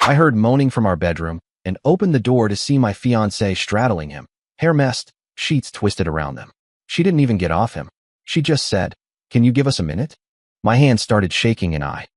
I heard moaning from our bedroom and opened the door to see my fiancée straddling him, hair messed, sheets twisted around them. She didn't even get off him. She just said, "Can you give us a minute?" My hand started shaking and I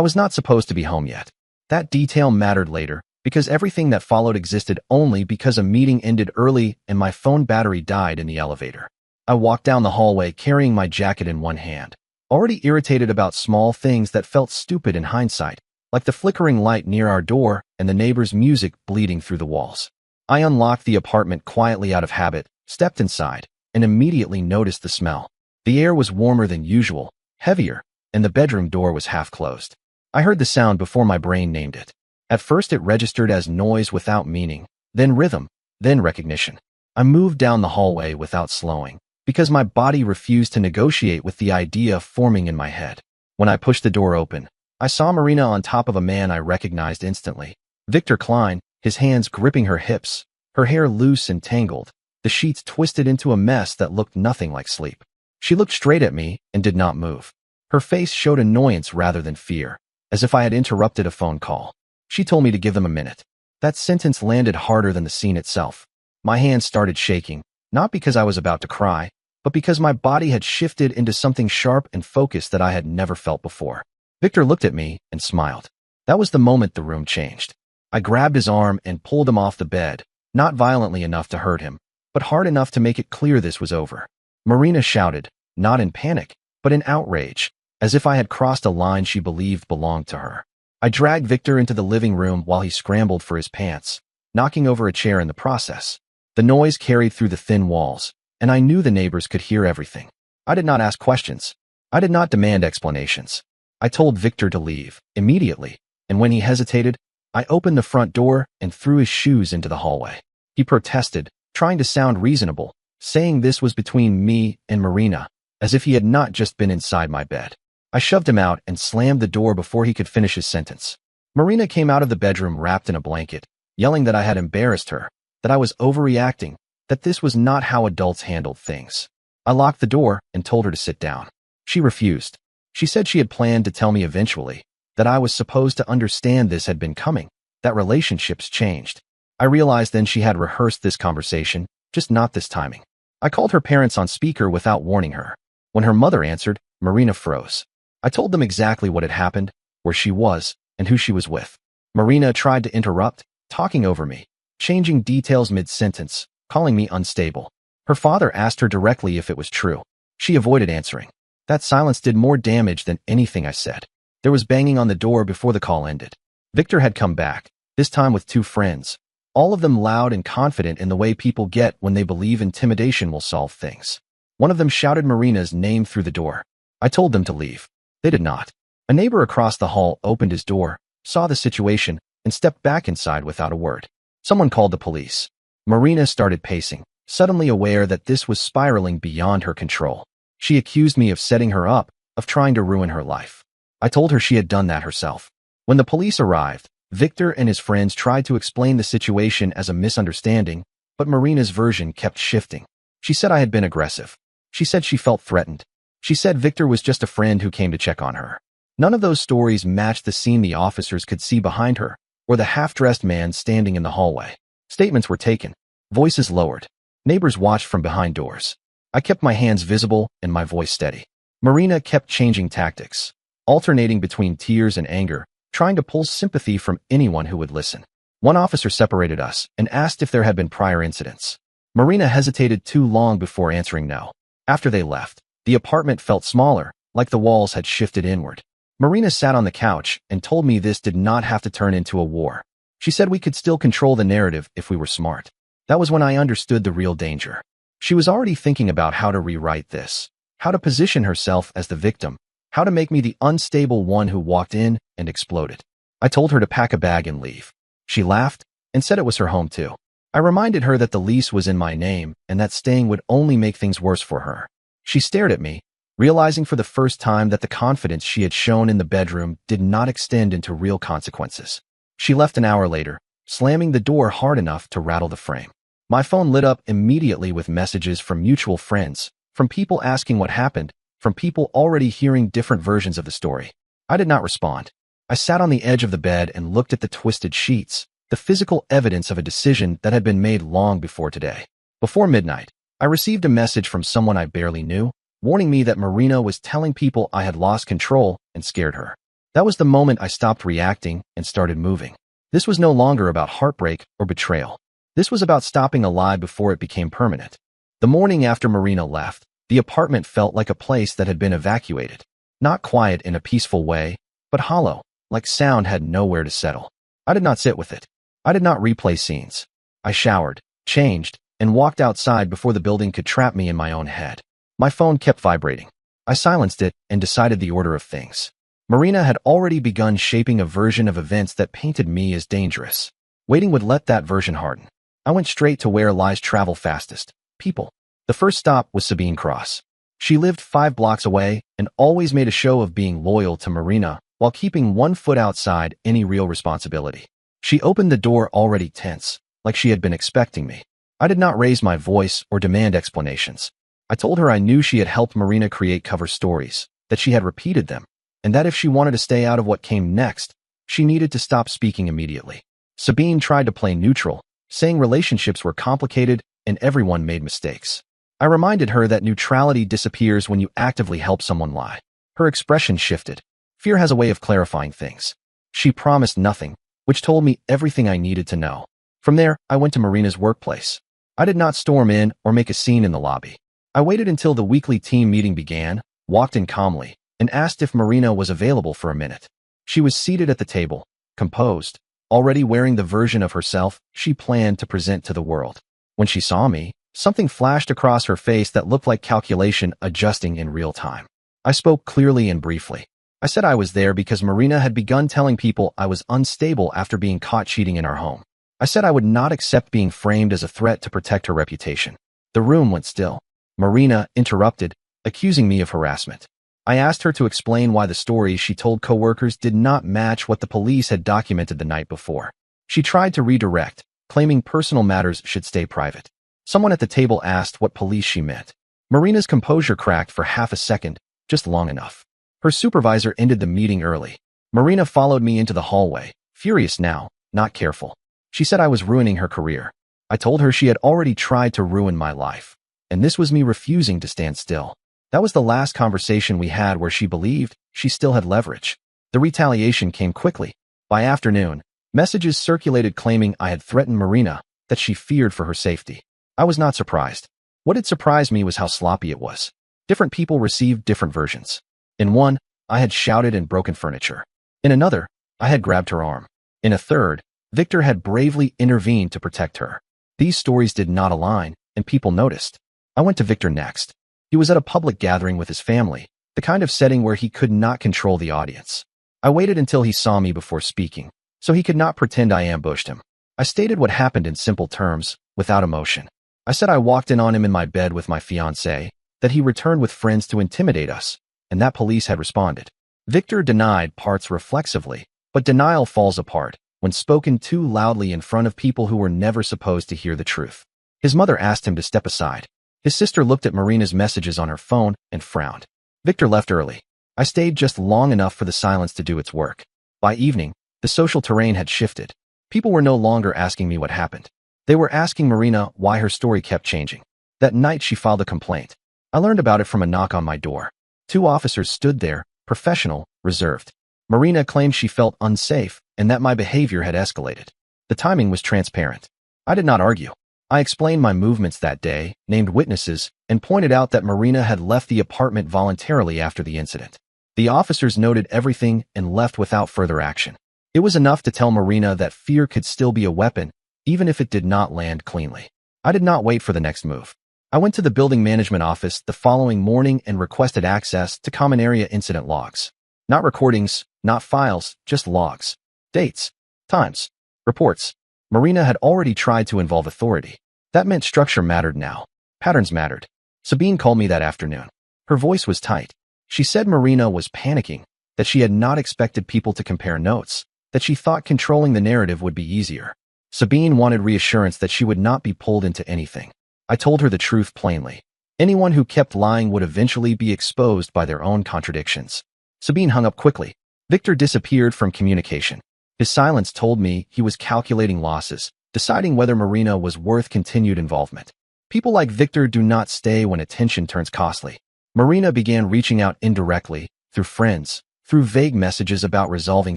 was not supposed to be home yet. That detail mattered later because everything that followed existed only because a meeting ended early and my phone battery died in the elevator. I walked down the hallway carrying my jacket in one hand, already irritated about small things that felt stupid in hindsight, like the flickering light near our door and the neighbor's music bleeding through the walls. I unlocked the apartment quietly out of habit, stepped inside, and immediately noticed the smell. The air was warmer than usual, heavier, and the bedroom door was half closed. I heard the sound before my brain named it. At first it registered as noise without meaning, then rhythm, then recognition. I moved down the hallway without slowing, because my body refused to negotiate with the idea forming in my head. When I pushed the door open, I saw Marina on top of a man I recognized instantly. Victor Klein, his hands gripping her hips, her hair loose and tangled, the sheets twisted into a mess that looked nothing like sleep. She looked straight at me and did not move. Her face showed annoyance rather than fear, as if I had interrupted a phone call. She told me to give them a minute. That sentence landed harder than the scene itself. My hands started shaking, not because I was about to cry, but because my body had shifted into something sharp and focused that I had never felt before. Victor looked at me and smiled. That was the moment the room changed. I grabbed his arm and pulled him off the bed, not violently enough to hurt him, but hard enough to make it clear this was over. Marina shouted, not in panic, but in outrage, as if I had crossed a line she believed belonged to her. I dragged Victor into the living room while he scrambled for his pants, knocking over a chair in the process. The noise carried through the thin walls, and I knew the neighbors could hear everything. I did not ask questions. I did not demand explanations. I told Victor to leave, immediately, and when he hesitated, I opened the front door and threw his shoes into the hallway. He protested, trying to sound reasonable, saying this was between me and Marina, as if he had not just been inside my bed. I shoved him out and slammed the door before he could finish his sentence. Marina came out of the bedroom wrapped in a blanket, yelling that I had embarrassed her, that I was overreacting, that this was not how adults handled things. I locked the door and told her to sit down. She refused. She said she had planned to tell me eventually, that I was supposed to understand this had been coming, that relationships changed. I realized then she had rehearsed this conversation, just not this timing. I called her parents on speaker without warning her. When her mother answered, Marina froze. I told them exactly what had happened, where she was, and who she was with. Marina tried to interrupt, talking over me, changing details mid-sentence, calling me unstable. Her father asked her directly if it was true. She avoided answering. That silence did more damage than anything I said. There was banging on the door before the call ended. Victor had come back, this time with 2 friends, all of them loud and confident in the way people get when they believe intimidation will solve things. One of them shouted Marina's name through the door. I told them to leave. They did not. A neighbor across the hall opened his door, saw the situation, and stepped back inside without a word. Someone called the police. Marina started pacing, suddenly aware that this was spiraling beyond her control. She accused me of setting her up, of trying to ruin her life. I told her she had done that herself. When the police arrived, Victor and his friends tried to explain the situation as a misunderstanding, but Marina's version kept shifting. She said I had been aggressive. She said she felt threatened. She said Victor was just a friend who came to check on her. None of those stories matched the scene the officers could see behind her, or the half-dressed man standing in the hallway. Statements were taken, voices lowered. Neighbors watched from behind doors. I kept my hands visible and my voice steady. Marina kept changing tactics, alternating between tears and anger, trying to pull sympathy from anyone who would listen. One officer separated us and asked if there had been prior incidents. Marina hesitated too long before answering no. After they left, the apartment felt smaller, like the walls had shifted inward. Marina sat on the couch and told me this did not have to turn into a war. She said we could still control the narrative if we were smart. That was when I understood the real danger. She was already thinking about how to rewrite this, how to position herself as the victim, how to make me the unstable one who walked in and exploded. I told her to pack a bag and leave. She laughed and said it was her home too. I reminded her that the lease was in my name and that staying would only make things worse for her. She stared at me, realizing for the first time that the confidence she had shown in the bedroom did not extend into real consequences. She left an hour later, slamming the door hard enough to rattle the frame. My phone lit up immediately with messages from mutual friends, from people asking what happened, from people already hearing different versions of the story. I did not respond. I sat on the edge of the bed and looked at the twisted sheets, the physical evidence of a decision that had been made long before today. Before midnight, I received a message from someone I barely knew, warning me that Marina was telling people I had lost control and scared her. That was the moment I stopped reacting and started moving. This was no longer about heartbreak or betrayal. This was about stopping a lie before it became permanent. The morning after Marina left, the apartment felt like a place that had been evacuated. Not quiet in a peaceful way, but hollow, like sound had nowhere to settle. I did not sit with it. I did not replay scenes. I showered, changed, and walked outside before the building could trap me in my own head. My phone kept vibrating. I silenced it and decided the order of things. Marina had already begun shaping a version of events that painted me as dangerous. Waiting would let that version harden. I went straight to where lies travel fastest. People. The first stop was Sabine Cross. She lived 5 blocks away and always made a show of being loyal to Marina while keeping one foot outside any real responsibility. She opened the door already tense, like she had been expecting me. I did not raise my voice or demand explanations. I told her I knew she had helped Marina create cover stories, that she had repeated them, and that if she wanted to stay out of what came next, she needed to stop speaking immediately. Sabine tried to play neutral, saying relationships were complicated and everyone made mistakes. I reminded her that neutrality disappears when you actively help someone lie. Her expression shifted. Fear has a way of clarifying things. She promised nothing, which told me everything I needed to know. From there, I went to Marina's workplace. I did not storm in or make a scene in the lobby. I waited until the weekly team meeting began, walked in calmly, and asked if Marina was available for a minute. She was seated at the table, composed, already wearing the version of herself she planned to present to the world. When she saw me, something flashed across her face that looked like calculation adjusting in real time. I spoke clearly and briefly. I said I was there because Marina had begun telling people I was unstable after being caught cheating in our home. I said I would not accept being framed as a threat to protect her reputation. The room went still. Marina interrupted, accusing me of harassment. I asked her to explain why the stories she told coworkers did not match what the police had documented the night before. She tried to redirect, claiming personal matters should stay private. Someone at the table asked what police she meant. Marina's composure cracked for half a second, just long enough. Her supervisor ended the meeting early. Marina followed me into the hallway, furious now, not careful. She said I was ruining her career. I told her she had already tried to ruin my life, and this was me refusing to stand still. That was the last conversation we had where she believed she still had leverage. The retaliation came quickly. By afternoon, messages circulated claiming I had threatened Marina, that she feared for her safety. I was not surprised. What had surprised me was how sloppy it was. Different people received different versions. In one, I had shouted and broken furniture. In another, I had grabbed her arm. In a third, Victor had bravely intervened to protect her. These stories did not align, and people noticed. I went to Victor next. He was at a public gathering with his family, the kind of setting where he could not control the audience. I waited until he saw me before speaking, so he could not pretend I ambushed him. I stated what happened in simple terms, without emotion. I said I walked in on him in my bed with my fiancée, that he returned with friends to intimidate us, and that police had responded. Victor denied parts reflexively, but denial falls apart when spoken too loudly in front of people who were never supposed to hear the truth. His mother asked him to step aside. His sister looked at Marina's messages on her phone and frowned. Victor left early. I stayed just long enough for the silence to do its work. By evening, the social terrain had shifted. People were no longer asking me what happened. They were asking Marina why her story kept changing. That night she filed a complaint. I learned about it from a knock on my door. 2 officers stood there, professional, reserved. Marina claimed she felt unsafe and that my behavior had escalated. The timing was transparent. I did not argue. I explained my movements that day, named witnesses, and pointed out that Marina had left the apartment voluntarily after the incident. The officers noted everything and left without further action. It was enough to tell Marina that fear could still be a weapon, even if it did not land cleanly. I did not wait for the next move. I went to the building management office the following morning and requested access to common area incident logs. Not recordings, not files, just logs. Dates, times, reports. Marina had already tried to involve authority. That meant structure mattered now. Patterns mattered. Sabine called me that afternoon. Her voice was tight. She said Marina was panicking, that she had not expected people to compare notes, that she thought controlling the narrative would be easier. Sabine wanted reassurance that she would not be pulled into anything. I told her the truth plainly. Anyone who kept lying would eventually be exposed by their own contradictions. Sabine hung up quickly. Victor disappeared from communication. His silence told me he was calculating losses, deciding whether Marina was worth continued involvement. People like Victor do not stay when attention turns costly. Marina began reaching out indirectly, through friends, through vague messages about resolving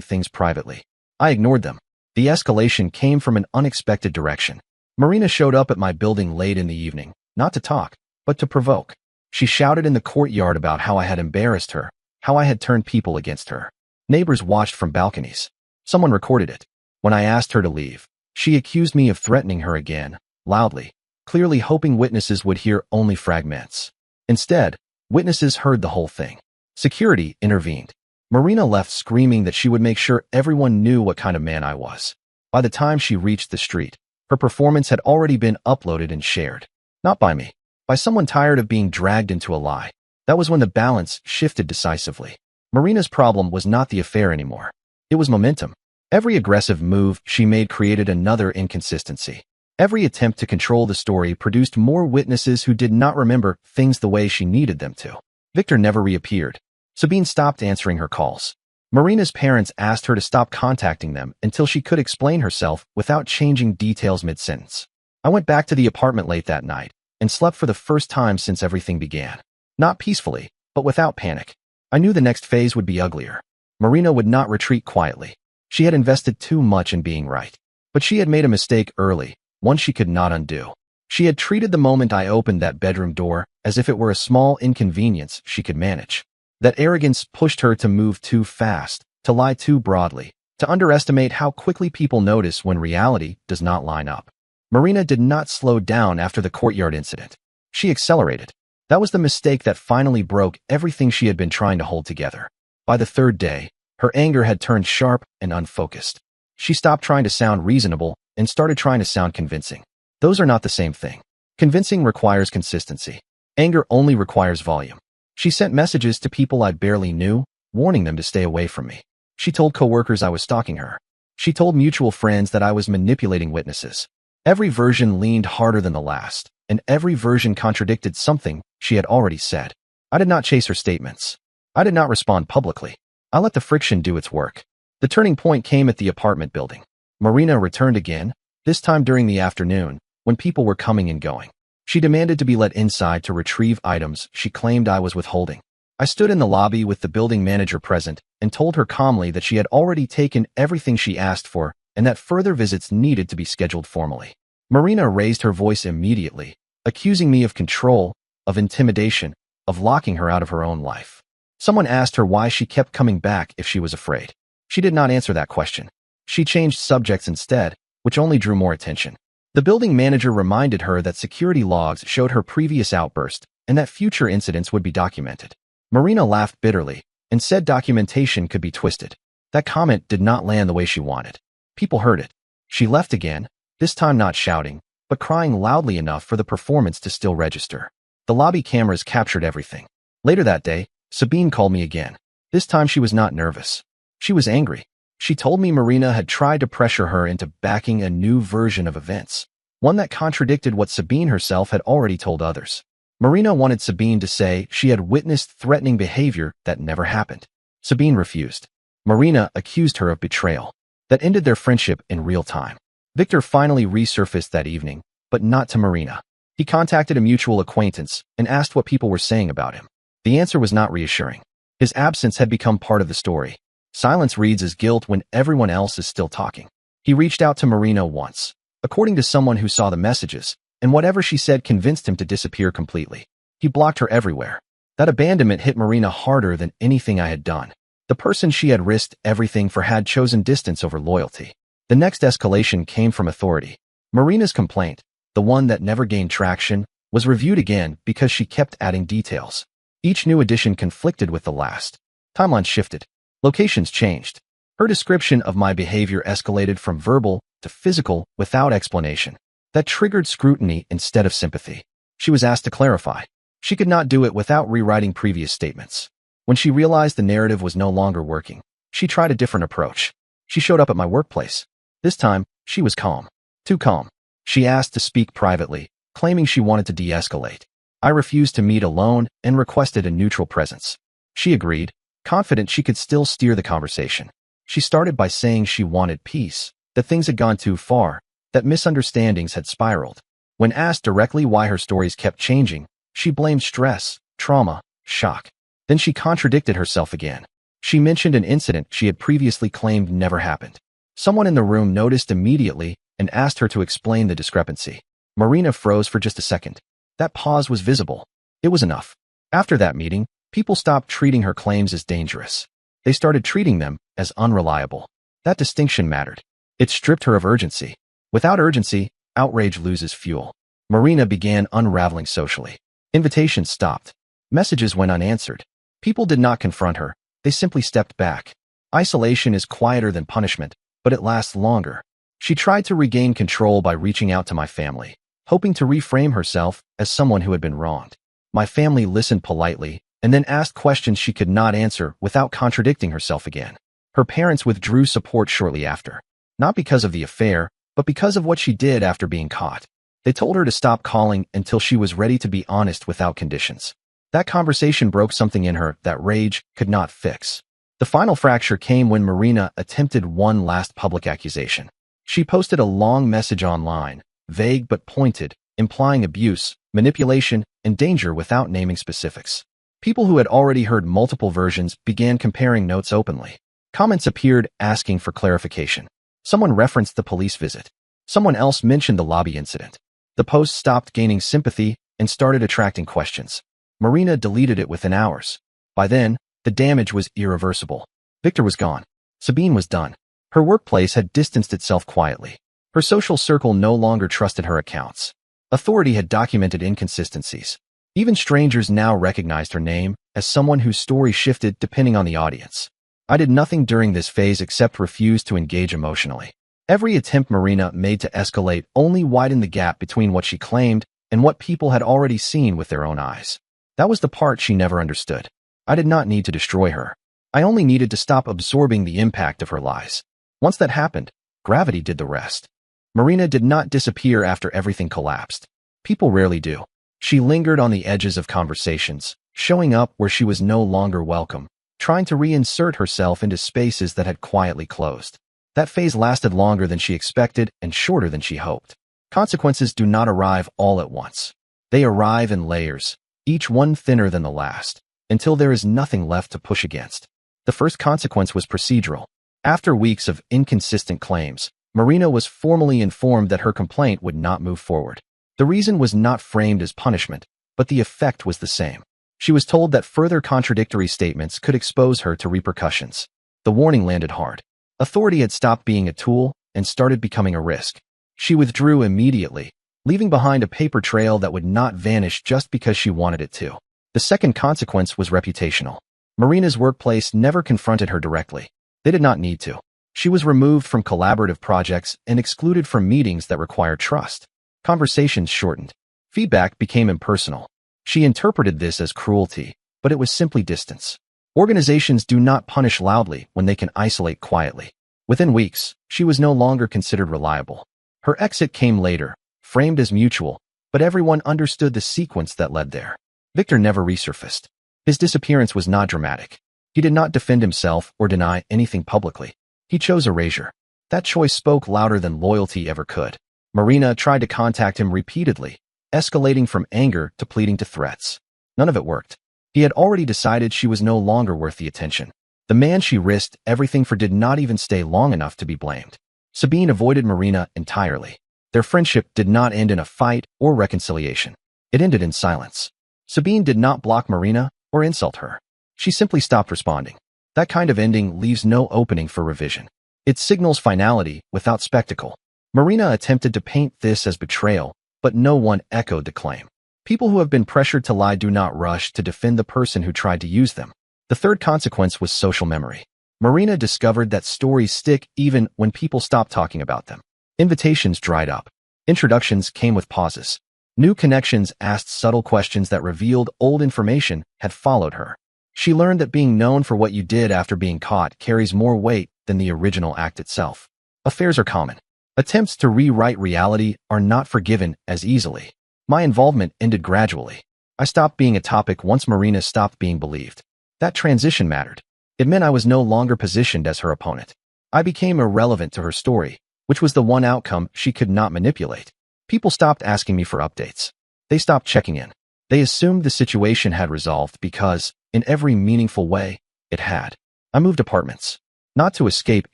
things privately. I ignored them. The escalation came from an unexpected direction. Marina showed up at my building late in the evening, not to talk, but to provoke. She shouted in the courtyard about how I had embarrassed her, how I had turned people against her. Neighbors watched from balconies. Someone recorded it. When I asked her to leave, she accused me of threatening her again, loudly, clearly hoping witnesses would hear only fragments. Instead, witnesses heard the whole thing. Security intervened. Marina left screaming that she would make sure everyone knew what kind of man I was. By the time she reached the street, her performance had already been uploaded and shared. Not by me, by someone tired of being dragged into a lie. That was when the balance shifted decisively. Marina's problem was not the affair anymore. It was momentum. Every aggressive move she made created another inconsistency. Every attempt to control the story produced more witnesses who did not remember things the way she needed them to. Victor never reappeared. Sabine stopped answering her calls. Marina's parents asked her to stop contacting them until she could explain herself without changing details mid-sentence. I went back to the apartment late that night and slept for the first time since everything began. Not peacefully, but without panic. I knew the next phase would be uglier. Marina would not retreat quietly. She had invested too much in being right. But she had made a mistake early, one she could not undo. She had treated the moment I opened that bedroom door as if it were a small inconvenience she could manage. That arrogance pushed her to move too fast, to lie too broadly, to underestimate how quickly people notice when reality does not line up. Marina did not slow down after the courtyard incident. She accelerated. That was the mistake that finally broke everything she had been trying to hold together. By the third day, her anger had turned sharp and unfocused. She stopped trying to sound reasonable and started trying to sound convincing. Those are not the same thing. Convincing requires consistency. Anger only requires volume. She sent messages to people I barely knew, warning them to stay away from me. She told coworkers I was stalking her. She told mutual friends that I was manipulating witnesses. Every version leaned harder than the last, and every version contradicted something she had already said. I did not chase her statements. I did not respond publicly. I let the friction do its work. The turning point came at the apartment building. Marina returned again, this time during the afternoon, when people were coming and going. She demanded to be let inside to retrieve items she claimed I was withholding. I stood in the lobby with the building manager present and told her calmly that she had already taken everything she asked for and that further visits needed to be scheduled formally. Marina raised her voice immediately, accusing me of control, of intimidation, of locking her out of her own life. Someone asked her why she kept coming back if she was afraid. She did not answer that question. She changed subjects instead, which only drew more attention. The building manager reminded her that security logs showed her previous outburst and that future incidents would be documented. Marina laughed bitterly and said documentation could be twisted. That comment did not land the way she wanted. People heard it. She left again, this time not shouting, but crying loudly enough for the performance to still register. The lobby cameras captured everything. Later that day, Sabine called me again. This time she was not nervous. She was angry. She told me Marina had tried to pressure her into backing a new version of events, one that contradicted what Sabine herself had already told others. Marina wanted Sabine to say she had witnessed threatening behavior that never happened. Sabine refused. Marina accused her of betrayal. That ended their friendship in real time. Victor finally resurfaced that evening, but not to Marina. He contacted a mutual acquaintance and asked what people were saying about him. The answer was not reassuring. His absence had become part of the story. Silence reads as guilt when everyone else is still talking. He reached out to Marina once, according to someone who saw the messages, and whatever she said convinced him to disappear completely. He blocked her everywhere. That abandonment hit Marina harder than anything I had done. The person she had risked everything for had chosen distance over loyalty. The next escalation came from authority. Marina's complaint, the one that never gained traction, was reviewed again because she kept adding details. Each new addition conflicted with the last. Timelines shifted. Locations changed. Her description of my behavior escalated from verbal to physical without explanation. That triggered scrutiny instead of sympathy. She was asked to clarify. She could not do it without rewriting previous statements. When she realized the narrative was no longer working, she tried a different approach. She showed up at my workplace. This time, she was calm. Too calm. She asked to speak privately, claiming she wanted to de-escalate. I refused to meet alone and requested a neutral presence. She agreed, confident she could still steer the conversation. She started by saying she wanted peace, that things had gone too far, that misunderstandings had spiraled. When asked directly why her stories kept changing, she blamed stress, trauma, shock. Then she contradicted herself again. She mentioned an incident she had previously claimed never happened. Someone in the room noticed immediately and asked her to explain the discrepancy. Marina froze for just a second. That pause was visible. It was enough. After that meeting, people stopped treating her claims as dangerous. They started treating them as unreliable. That distinction mattered. It stripped her of urgency. Without urgency, outrage loses fuel. Marina began unraveling socially. Invitations stopped. Messages went unanswered. People did not confront her. They simply stepped back. Isolation is quieter than punishment, but it lasts longer. She tried to regain control by reaching out to my family, hoping to reframe herself as someone who had been wronged. My family listened politely and then asked questions she could not answer without contradicting herself again. Her parents withdrew support shortly after, not because of the affair, but because of what she did after being caught. They told her to stop calling until she was ready to be honest without conditions. That conversation broke something in her that rage could not fix. The final fracture came when Marina attempted one last public accusation. She posted a long message online, vague but pointed, implying abuse, manipulation, and danger without naming specifics. People who had already heard multiple versions began comparing notes openly. Comments appeared asking for clarification. Someone referenced the police visit. Someone else mentioned the lobby incident. The post stopped gaining sympathy and started attracting questions. Marina deleted it within hours. By then, the damage was irreversible. Victor was gone. Sabine was done. Her workplace had distanced itself quietly. Her social circle no longer trusted her accounts. Authority had documented inconsistencies. Even strangers now recognized her name as someone whose story shifted depending on the audience. I did nothing during this phase except refuse to engage emotionally. Every attempt Marina made to escalate only widened the gap between what she claimed and what people had already seen with their own eyes. That was the part she never understood. I did not need to destroy her. I only needed to stop absorbing the impact of her lies. Once that happened, gravity did the rest. Marina did not disappear after everything collapsed. People rarely do. She lingered on the edges of conversations, showing up where she was no longer welcome, trying to reinsert herself into spaces that had quietly closed. That phase lasted longer than she expected and shorter than she hoped. Consequences do not arrive all at once. They arrive in layers, each one thinner than the last, until there is nothing left to push against. The first consequence was procedural. After weeks of inconsistent claims, Marina was formally informed that her complaint would not move forward. The reason was not framed as punishment, but the effect was the same. She was told that further contradictory statements could expose her to repercussions. The warning landed hard. Authority had stopped being a tool and started becoming a risk. She withdrew immediately, leaving behind a paper trail that would not vanish just because she wanted it to. The second consequence was reputational. Marina's workplace never confronted her directly. They did not need to. She was removed from collaborative projects and excluded from meetings that required trust. Conversations shortened. Feedback became impersonal. She interpreted this as cruelty, but it was simply distance. Organizations do not punish loudly when they can isolate quietly. Within weeks, she was no longer considered reliable. Her exit came later, framed as mutual, but everyone understood the sequence that led there. Victor never resurfaced. His disappearance was not dramatic. He did not defend himself or deny anything publicly. He chose erasure. That choice spoke louder than loyalty ever could. Marina tried to contact him repeatedly, escalating from anger to pleading to threats. None of it worked. He had already decided she was no longer worth the attention. The man she risked everything for did not even stay long enough to be blamed. Sabine avoided Marina entirely. Their friendship did not end in a fight or reconciliation. It ended in silence. Sabine did not block Marina or insult her. She simply stopped responding. That kind of ending leaves no opening for revision. It signals finality without spectacle. Marina attempted to paint this as betrayal, but no one echoed the claim. People who have been pressured to lie do not rush to defend the person who tried to use them. The third consequence was social memory. Marina discovered that stories stick even when people stop talking about them. Invitations dried up. Introductions came with pauses. New connections asked subtle questions that revealed old information had followed her. She learned that being known for what you did after being caught carries more weight than the original act itself. Affairs are common. Attempts to rewrite reality are not forgiven as easily. My involvement ended gradually. I stopped being a topic once Marina stopped being believed. That transition mattered. It meant I was no longer positioned as her opponent. I became irrelevant to her story, which was the one outcome she could not manipulate. People stopped asking me for updates. They stopped checking in. They assumed the situation had resolved because, in every meaningful way, it had. I moved apartments. Not to escape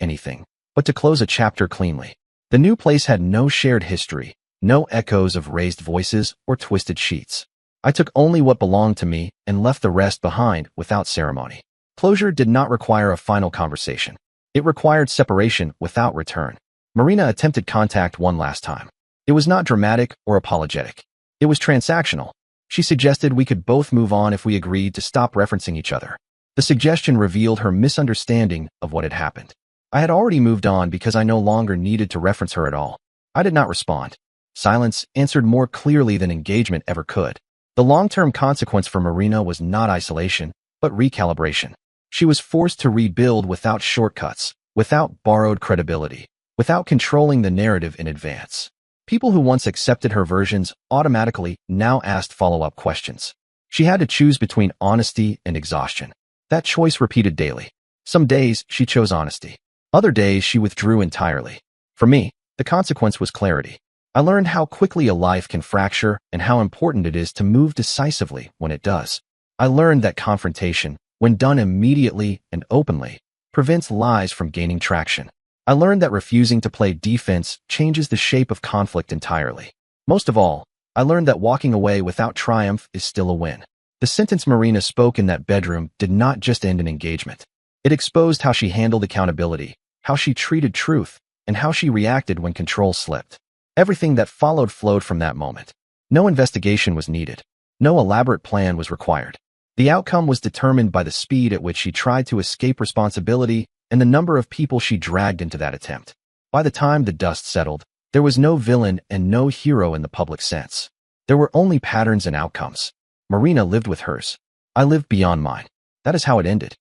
anything, but to close a chapter cleanly. The new place had no shared history, no echoes of raised voices or twisted sheets. I took only what belonged to me and left the rest behind without ceremony. Closure did not require a final conversation. It required separation without return. Marina attempted contact one last time. It was not dramatic or apologetic. It was transactional. She suggested we could both move on if we agreed to stop referencing each other. The suggestion revealed her misunderstanding of what had happened. I had already moved on because I no longer needed to reference her at all. I did not respond. Silence answered more clearly than engagement ever could. The long-term consequence for Marina was not isolation, but recalibration. She was forced to rebuild without shortcuts, without borrowed credibility, without controlling the narrative in advance. People who once accepted her versions automatically now asked follow-up questions. She had to choose between honesty and exhaustion. That choice repeated daily. Some days she chose honesty. Other days she withdrew entirely. For me, the consequence was clarity. I learned how quickly a life can fracture and how important it is to move decisively when it does. I learned that confrontation, when done immediately and openly, prevents lies from gaining traction. I learned that refusing to play defense changes the shape of conflict entirely. Most of all, I learned that walking away without triumph is still a win. The sentence Marina spoke in that bedroom did not just end an engagement. It exposed how she handled accountability, how she treated truth, and how she reacted when control slipped. Everything that followed flowed from that moment. No investigation was needed. No elaborate plan was required. The outcome was determined by the speed at which she tried to escape responsibility and the number of people she dragged into that attempt. By the time the dust settled, there was no villain and no hero in the public sense. There were only patterns and outcomes. Marina lived with hers. I lived beyond mine. That is how it ended.